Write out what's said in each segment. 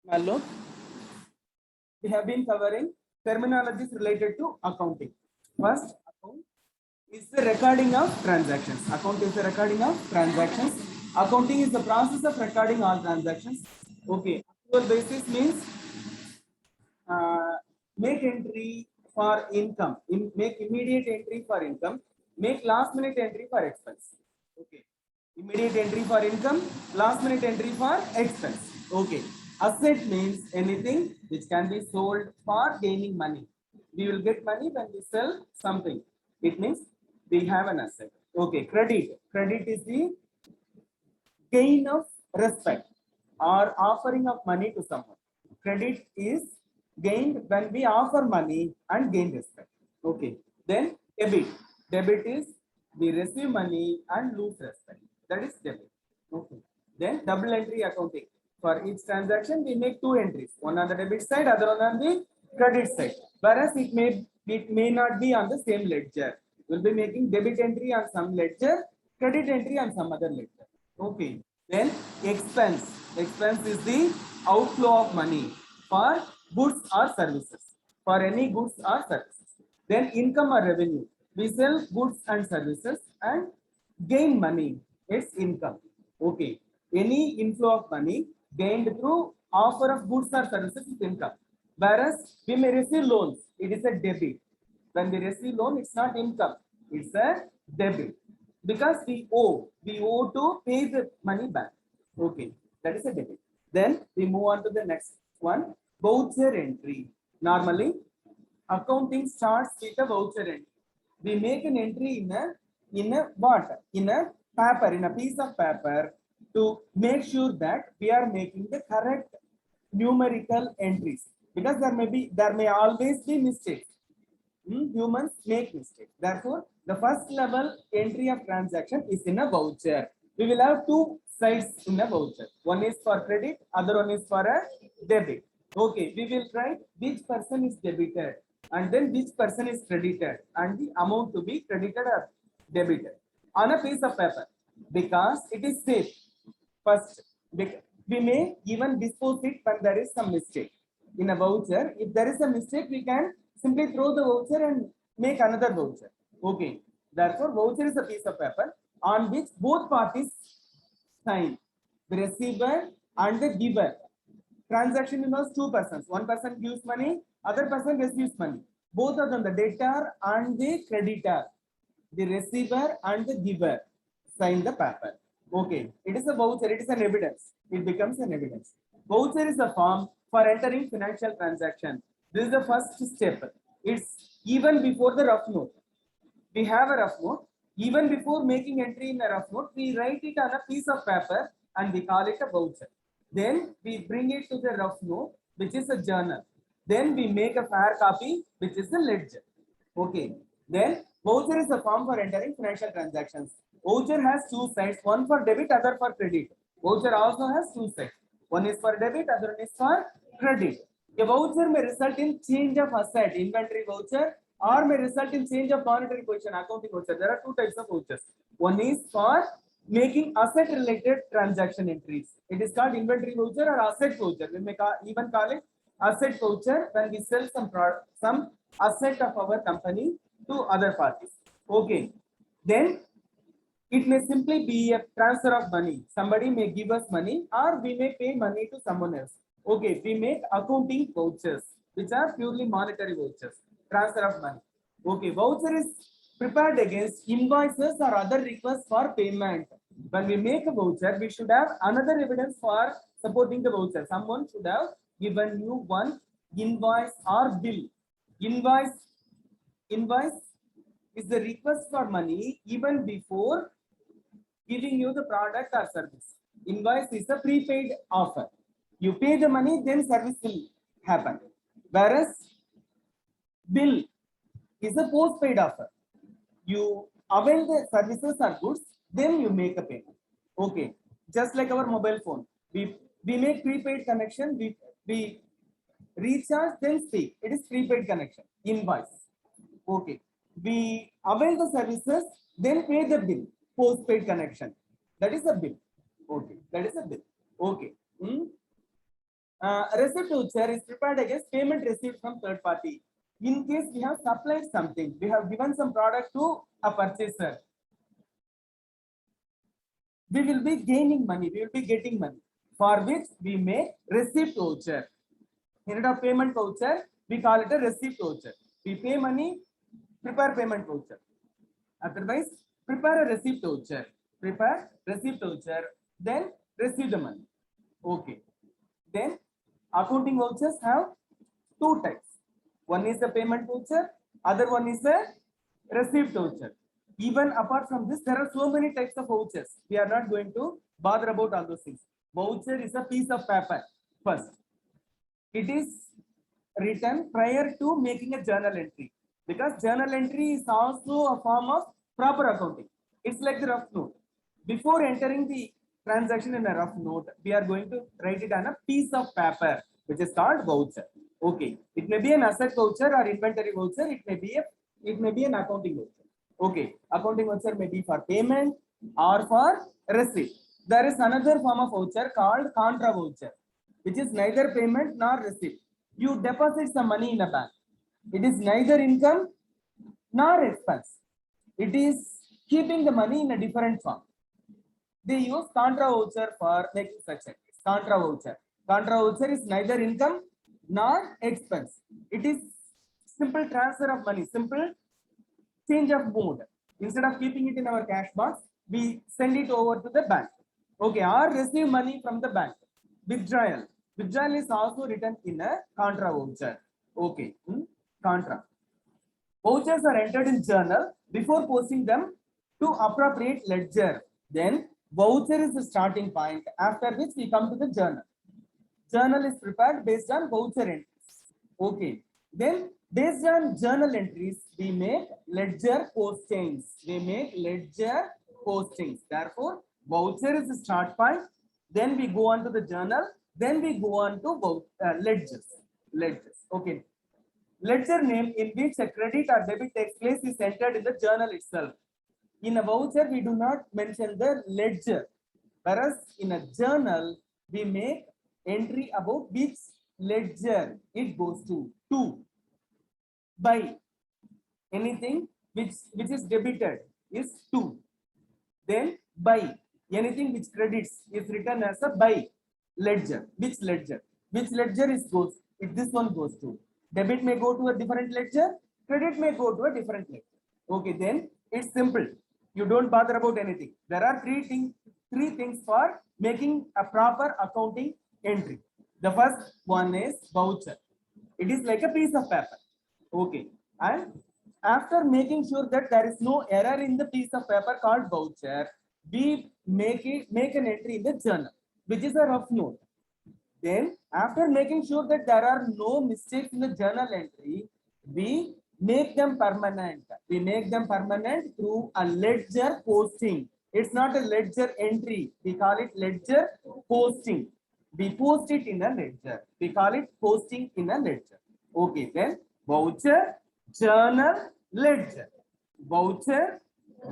Malloc, we have been covering terminologies related to accounting. First, account is the recording of transactions. Account is the recording of transactions. Accounting is the process of recording all transactions. Okay, actual basis means make entry for income, make immediate entry for income, make last minute entry for expense. Okay, immediate entry for income, last minute entry for expense. Okay, asset means anything which can be sold for gaining money. We will get money when we sell something. It means we have an asset. Okay, credit is the gain of respect or offering of money to someone. Credit is gained when we offer money and gain respect. Okay. Then debit. Debit is we receive money and lose respect. That is debit. Okay. Then double entry accounting. For each transaction, we make two entries. One on the debit side, other one on the credit side. Whereas it may not be on the same ledger. We'll be making debit entry on some ledger, credit entry on some other ledger. Okay. Then expense. Expense is the outflow of money for goods or services. For any goods or services. Then income or revenue. We sell goods and services and gain money. It's income. Okay. Any inflow of money gained through offer of goods or services is income. Whereas we may receive loans. It is a debit. When we receive loan, it's not income. It's a debit because we owe to pay the money back. Okay, that is a debit. Then we move on to the next one, voucher entry. Normally accounting starts with a voucher entry. We make an entry in a what, in a paper, in a piece of paper, to make sure that we are making the correct numerical entries, because there may always be mistakes. Humans make mistakes. Therefore, the first level entry of transaction is in a voucher. We will have two sides in a voucher. One is for credit, other one is for a debit. Okay, we will write which person is debited and then which person is credited and the amount to be credited or debited on a piece of paper, because it is safe. First, we may even dispose it when there is some mistake. In a voucher, if there is a mistake, we can simply throw the voucher and make another voucher. Okay. Therefore, voucher is a piece of paper on which both parties sign, the receiver and the giver. Transaction involves two persons. One person gives money, other person receives money. Both of them, the debtor and the creditor, the receiver and the giver, sign the paper. Okay, it is a voucher, it is an evidence. It becomes an evidence. Voucher is a form for entering financial transaction. This is the first step. It's even before the rough note. We have a rough note. Even before making entry in a rough note, we write it on a piece of paper and we call it a voucher. Then we bring it to the rough note, which is a journal. Then we make a fair copy, which is a ledger. Okay. Then voucher is a form for entering financial transactions. Voucher has two sides, one for debit, other for credit. Voucher also has two sides. One is for debit, other one is for credit. A voucher may result in change of asset, inventory voucher, or may result in change of monetary position, accounting voucher. There are two types of vouchers. One is for making asset related transaction entries. It is called inventory voucher or asset voucher. We may even call it asset voucher when we sell some asset of our company to other parties. Okay. Then it may simply be a transfer of money. Somebody may give us money or we may pay money to someone else. Okay, we make accounting vouchers, which are purely monetary vouchers, transfer of money. Okay, voucher is prepared against invoices or other requests for payment. When we make a voucher, we should have another evidence for supporting the voucher. Someone should have given you one invoice or bill. Invoice is the request for money even before giving you the product or service. Invoice is a prepaid offer. You pay the money, then service will happen. Whereas bill is a postpaid offer. You avail the services or goods, then you make a payment. Okay. Just like our mobile phone. We make prepaid connection, we recharge, then speak. It is prepaid connection. Invoice. Okay. We avail the services, then pay the bill. Postpaid connection. That is a bill. Okay. That is a bill. Okay. Receipt voucher is prepared against payment received from third party. In case we have supplied something, we have given some product to a purchaser, we will be gaining money, we will be getting money, for which we make receipt voucher. Instead of payment voucher, we call it a receipt voucher. We pay money, prepare payment voucher. Otherwise, prepare a receipt voucher. Prepare receipt voucher, then receive the money. Okay. Then accounting vouchers have two types. One is a payment voucher, other one is a receipt voucher. Even apart from this, there are so many types of vouchers. We are not going to bother about all those things. Voucher is a piece of paper. First, it is written prior to making a journal entry, because journal entry is also a form of proper accounting. It's like the rough note. Before entering the transaction in a rough note, we are going to write it on a piece of paper, which is called voucher. Okay, it may be an asset voucher or inventory voucher. It may be an accounting voucher. Okay, accounting voucher may be for payment or for receipt. There is another form of voucher called contra voucher, which is neither payment nor receipt. You deposit some money in a bank. It is neither income nor expense. It is keeping the money in a different form. They use contra voucher for making such entries. Contra voucher. Contra voucher is neither income nor expense. It is simple transfer of money, simple change of mode. Instead of keeping it in our cash box, we send it over to the bank. Okay, or receive money from the bank. Withdrawal. Withdrawal is also written in a contra voucher. Okay, contra. Vouchers are entered in journal before posting them to appropriate ledger. Then voucher is the starting point, after which we come to the journal. Journal is prepared based on voucher entries. Okay. Then based on journal entries, we make ledger postings. We make ledger postings. Therefore, voucher is the start point. Then we go on to the journal. Then we go on to ledgers. Ledgers. Okay. Ledger name in which a credit or debit takes place is entered in the journal itself. In a voucher, we do not mention the ledger, whereas in a journal, we make entry about which ledger it goes to. Buy. Anything which is debited is to. Then buy. Anything which credits is written as a buy ledger. Which ledger? Which ledger is goes? If this one goes to. Debit may go to a different ledger, credit may go to a different ledger. Okay, then it's simple. You don't bother about anything. There are three things for making a proper accounting entry. The first one is voucher. It is like a piece of paper. Okay, and after making sure that there is no error in the piece of paper called voucher, we make an entry in the journal, which is a rough note. Then after making sure that there are no mistakes in the journal entry, we make them permanent. We make them permanent through a ledger posting. It's not a ledger entry. We call it ledger posting. We post it in a ledger. We call it posting in a ledger. Okay, then voucher, journal, ledger. Voucher,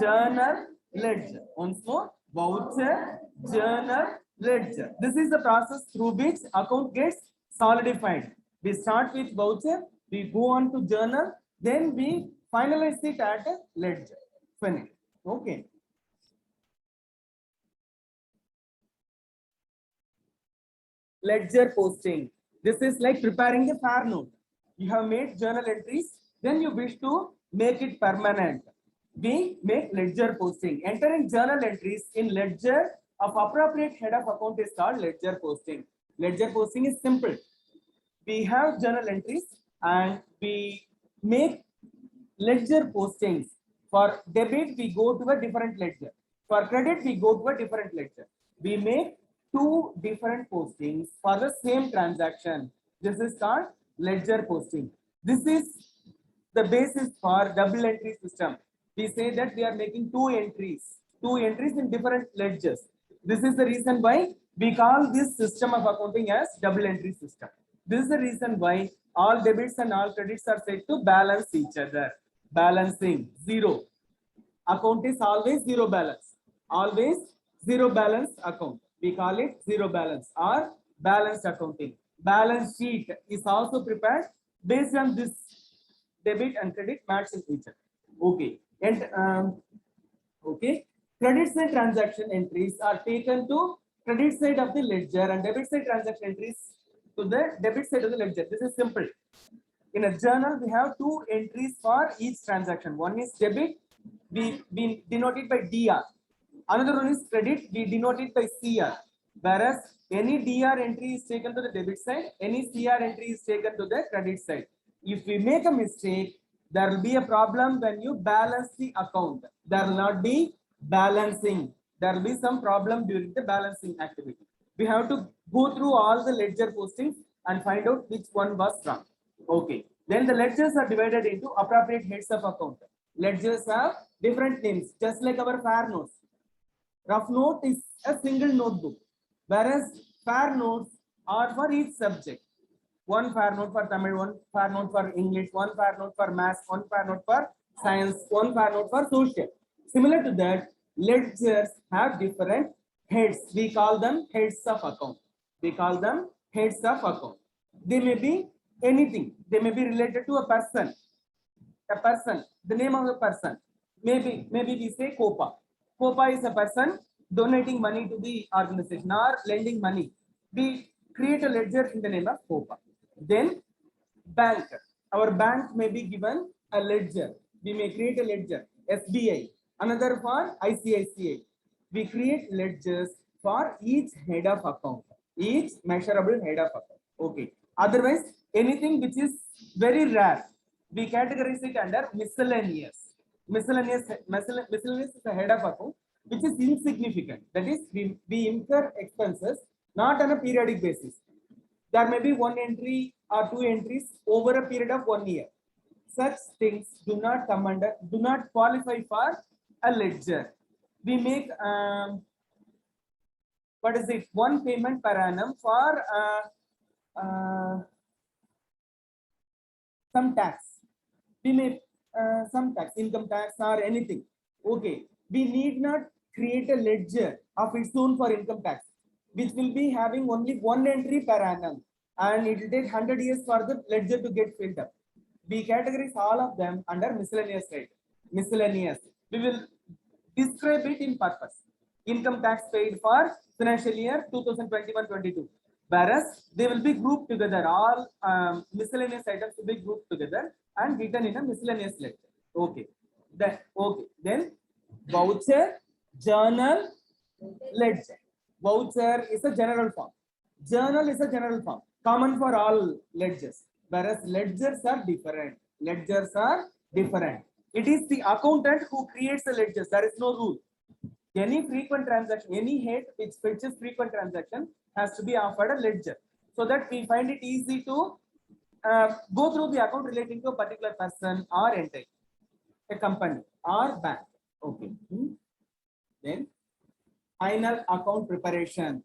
journal, ledger. Once more, voucher, journal, ledger. This is the process through which account gets solidified. We start with voucher, we go on to journal, then we finalize it at a ledger. Finish. Okay. Ledger posting. This is like preparing a fair note. You have made journal entries, then you wish to make it permanent. We make ledger posting. Entering journal entries in ledger of appropriate head of account is called ledger posting. Ledger posting is simple. We have journal entries and we make ledger postings. For debit, we go to a different ledger. For credit, we go to a different ledger. We make two different postings for the same transaction. This is called ledger posting. This is the basis for double entry system. We say that we are making two entries in different ledgers. This is the reason why we call this system of accounting as double entry system. This is the reason why all debits and all credits are said to balance each other. Balancing, zero. Account is always zero balance. Always zero balance account. We call it zero balance or balanced accounting. balance sheet is also prepared based on this debit and credit matching each other. Okay, and okay, credit side transaction entries are taken to credit side of the ledger and debit side transaction entries to the debit side of the ledger. This is simple. In a journal, we have two entries for each transaction. One is debit, we denote it by DR. Another one is credit, we denote it by CR. Whereas any DR entry is taken to the debit side, any CR entry is taken to the credit side. If we make a mistake, there will be a problem when you balance the account. There will not be balancing. There will be some problem during the balancing activity. We have to go through all the ledger postings and find out which one was wrong. Okay. Then the ledgers are divided into appropriate heads of account. Ledgers have different names, just like our fair notes. Rough note is a single notebook, whereas fair notes are for each subject. One fair note for Tamil, one fair note for English, one fair note for maths, one fair note for science, one fair note for social. Similar to that, ledgers have different heads. We call them heads of account. We call them heads of account. They may be anything. They may be related to a person. The name of a person. Maybe we say COPA. COPA is a person donating money to the organization or lending money. We create a ledger in the name of COPA. Then bank. Our bank may be given a ledger. We may create a ledger. SBI. Another for ICICI. We create ledgers for each head of account. Each measurable head of account. Okay. Otherwise, anything which is very rare, we categorize it under miscellaneous. Miscellaneous is a head of account which is insignificant. That is, we incur expenses not on a periodic basis. There may be one entry or two entries over a period of 1 year. Such things do not qualify for a ledger. We make what is it? One payment per annum for some tax. We may some tax, income tax or anything. Okay, we need not create a ledger of its own for income tax, which will be having only one entry per annum, and it will take 100 years for the ledger to get filled up. We categorize all of them under miscellaneous rate. Miscellaneous. We will describe it in purpose. Income tax paid for financial year 2021-22. Whereas they will be grouped together. All miscellaneous items will be grouped together and written in a miscellaneous ledger. Okay. Then voucher, journal, ledger. Voucher is a general form. Journal is a general form, common for all ledgers. Whereas ledgers are different. Ledgers are different. It is the accountant who creates the ledgers. There is no rule. Any frequent transaction, any head which fetches frequent transaction has to be offered a ledger, so that we find it easy to go through the account relating to a particular person or entity, a company or bank. Okay. Then final account preparation.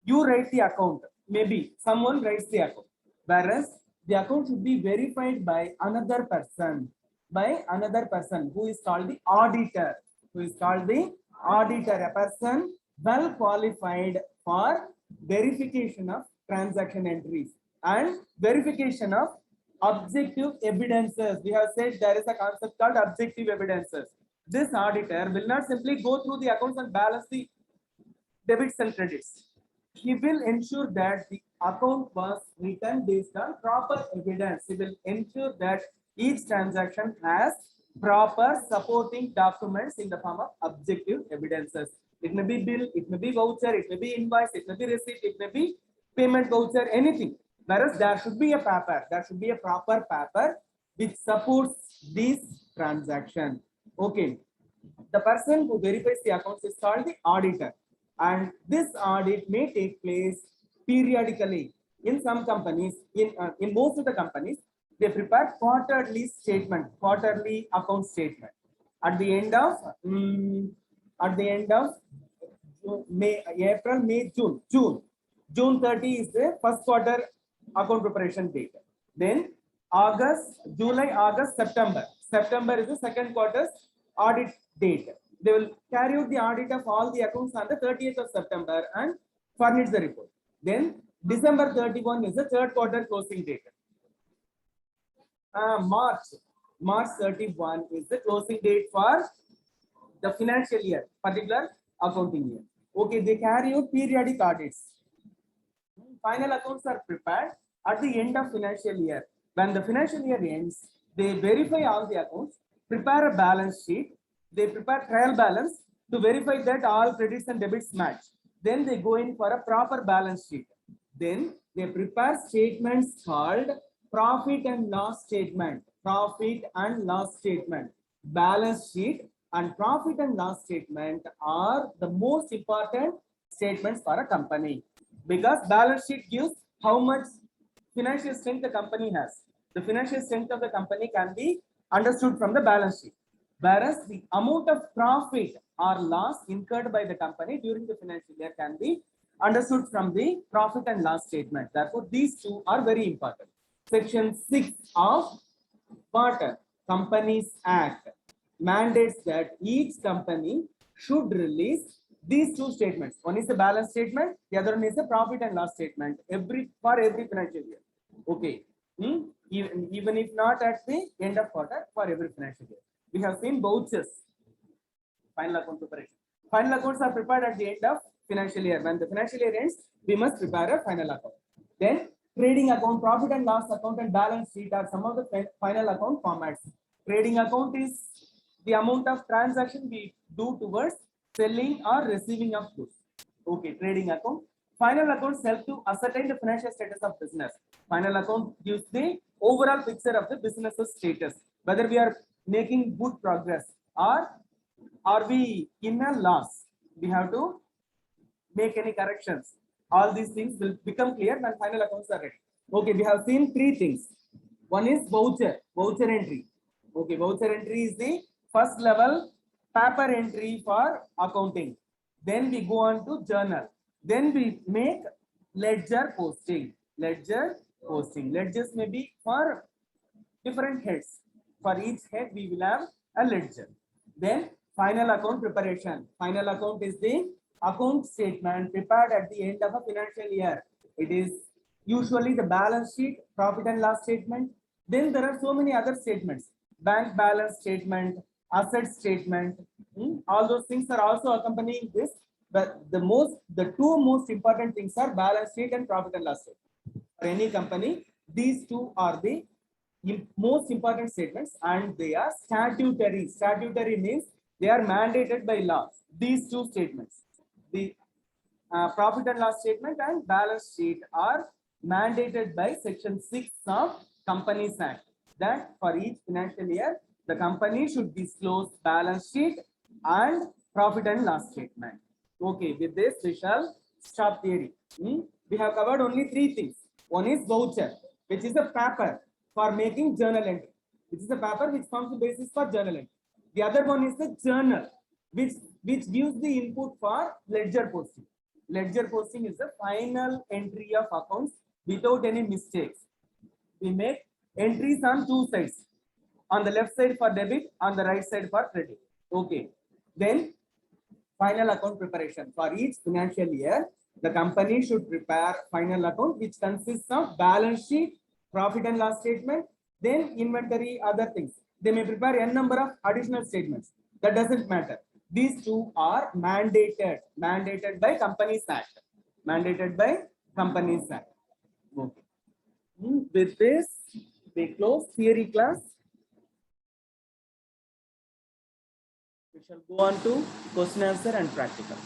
You write the account. Maybe someone writes the account, whereas the account should be verified by another person. Who is called the auditor. A person well qualified for verification of transaction entries and verification of objective evidences. We have said there is a concept called objective evidences. This auditor will not simply go through the accounts and balance the debits and credits. He will ensure that the account was written based on proper evidence. He will ensure that each transaction has proper supporting documents in the form of objective evidences. It may be bill, it may be voucher, it may be invoice, it may be receipt, it may be payment voucher, anything. Whereas there should be a paper, there should be a proper paper which supports this transaction. Okay. The person who verifies the accounts is called the auditor. And this audit may take place periodically. In some companies, in most of the companies, they prepare quarterly account statement. At the end of April, May, June 30 is the first quarter account preparation date. Then July, August, September is the second quarter's audit date. They will carry out the audit of all the accounts on the 30th of September and furnish the report. Then December 31 is the third quarter closing date. March 31 is the closing date for the financial year, particular accounting year. Okay, they carry out periodic audits. Final accounts are prepared at the end of financial year. When the financial year ends, they verify all the accounts, prepare a balance sheet, they prepare trial balance to verify that all credits and debits match. Then they go in for a proper balance sheet. Then they prepare statements called profit and loss statement, profit and loss statement, balance sheet and profit and loss statement are the most important statements for a company, because balance sheet gives how much financial strength the company has. The financial strength of the company can be understood from the balance sheet, whereas the amount of profit or loss incurred by the company during the financial year can be understood from the profit and loss statement. Therefore, these two are very important. Section 6 of what? Companies Act mandates that each company should release these two statements. One is the balance statement, the other one is the profit and loss statement for every financial year. Okay. Even if not at the end of quarter, for every financial year. We have seen vouchers, final account preparation. Final accounts are prepared at the end of financial year. When the financial year ends, we must prepare a final account. Then trading account, profit and loss account, and balance sheet are some of the final account formats. Trading account is the amount of transaction we do towards selling or receiving of goods. Okay, trading account. Final accounts help to ascertain the financial status of business. Final account gives the overall picture of the business's status, whether we are making good progress or are we in a loss. We have to make any corrections. All these things will become clear when final accounts are ready. Okay, we have seen three things. One is voucher entry. Okay, voucher entry is the first level paper entry for accounting. Then we go on to journal. Then we make ledger posting. Ledgers may be for different heads. For each head, we will have a ledger. Then final account preparation. Final account is the account statement prepared at the end of a financial year. It is usually the balance sheet, profit and loss statement. Then there are so many other statements. Bank balance statement, asset statement. All those things are also accompanying this. But the two most important things are balance sheet and profit and loss statement. For any company, these two are the most important statements, and they are statutory. Statutory means they are mandated by law. These two statements, the profit and loss statement and balance sheet, are mandated by Section 6 of Companies Act, that for each financial year, the company should disclose balance sheet and profit and loss statement. Okay, with this we shall stop theory. We have covered only three things. One is voucher, which is a paper for making journal entry. Which is a paper which forms the basis for journal entry. The other one is the journal, which gives the input for ledger posting. Ledger posting is the final entry of accounts without any mistakes. We make entries on two sides. On the left side for debit, on the right side for credit. Okay. Then final account preparation. For each financial year, the company should prepare final account, which consists of balance sheet, profit and loss statement, then inventory, other things. They may prepare n number of additional statements. That doesn't matter. These two are mandated by Companies Act. Mandated by Companies Act. Okay. With this, we close theory class. We shall go on to question answer and practical.